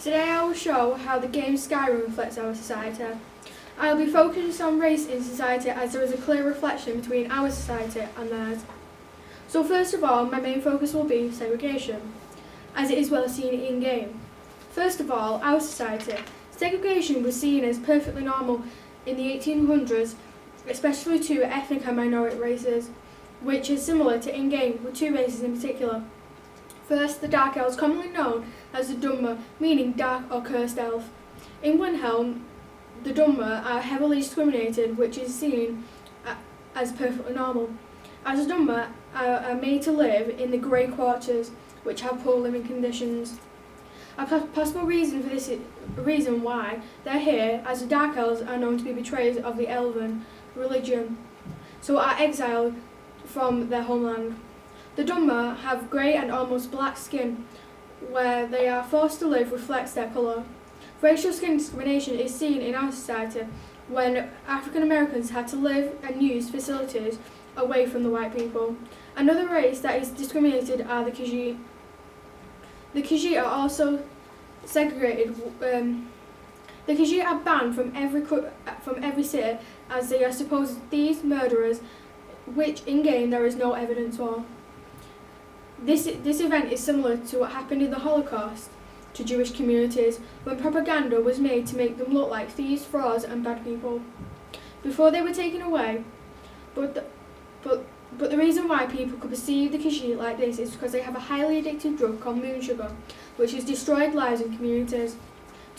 Today I will show how the game Skyrim reflects our society. I will be focused on race in society as there is a clear reflection between our society and theirs. So first of all, my main focus will be segregation, as it is well seen in-game. First of all, our society. Segregation was seen as perfectly normal in the 1800s, especially to ethnic and minority races, which is similar to in-game with two races in particular. First, the Dark Elves, commonly known as the Dunmer, meaning dark or cursed elf. In Windhelm, the Dunmer are heavily discriminated, which is seen as perfectly normal, as the Dunmer are made to live in the grey quarters, which have poor living conditions. A possible reason for this reason why they're here, as the Dark Elves are known to be betrayers of the Elven religion, so are exiled from their homeland. The Dunmer have grey and almost black skin, where they are forced to live reflects their colour. Racial skin discrimination is seen in our society when African Americans had to live and use facilities away from the white people. Another race that is discriminated are the Khajiit. The Khajiit are also segregated. The Khajiit are banned from every city as they are supposed thieves, murderers, which in-game there is no evidence for. This event is similar to what happened in the Holocaust to Jewish communities, when propaganda was made to make them look like thieves, frauds and bad people before they were taken away. But the reason why people could perceive the Khajiit like this is because they have a highly addictive drug called moon sugar, which has destroyed lives in communities.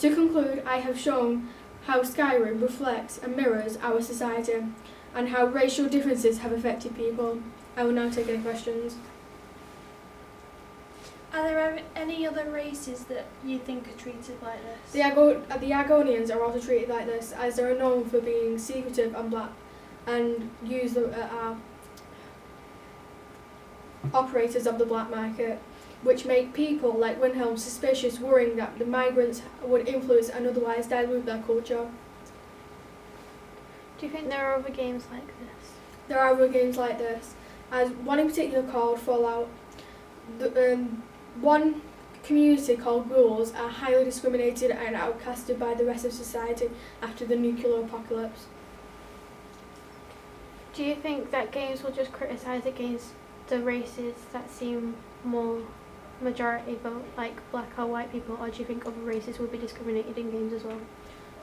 To conclude, I have shown how Skyrim reflects and mirrors our society and how racial differences have affected people. I will now take any questions. Are there any other races that you think are treated like this? The Argonians are also treated like this, as they are known for being secretive and black, and are operators of the black market, which make people like Windhelm suspicious, worrying that the migrants would influence and otherwise dilute their culture. Do you think there are other games like this? There are other games like this, as one in particular called Fallout. One community called ghouls are highly discriminated and outcasted by the rest of society after the nuclear apocalypse. Do you think that games will just criticise against the races that seem more majority vote, like black or white people, or do you think other races will be discriminated in games as well?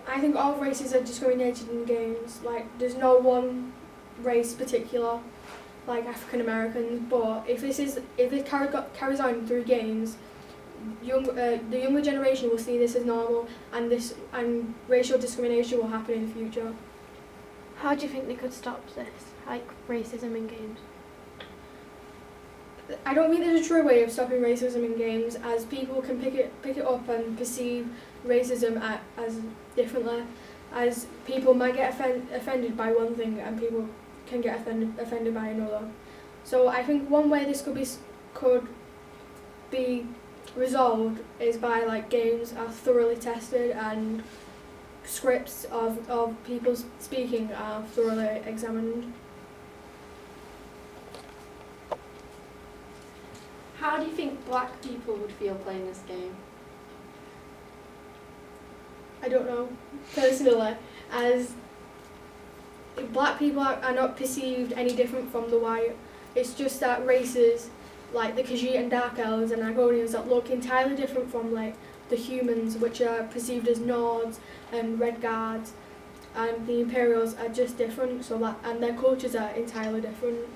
I think all races are discriminated in games. Like, there's no one race particular, like African Americans. But if this carries on through games, the younger generation will see this as normal, and racial discrimination will happen in the future. How do you think they could stop this, like racism in games? I don't think there's a true way of stopping racism in games, as people can pick it up and perceive racism as differently, as people might get offended by one thing and people can get offended by another. So I think one way this could be resolved is by like games are thoroughly tested and scripts of people speaking are thoroughly examined. How do you think black people would feel playing this game? I don't know, personally, as black people are not perceived any different from the white. It's just that races like the Khajiit and Dark Elves and Argonians that look entirely different from like the humans, which are perceived as Nords and Red Guards, and the Imperials are just different, and their cultures are entirely different.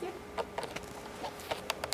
Yeah.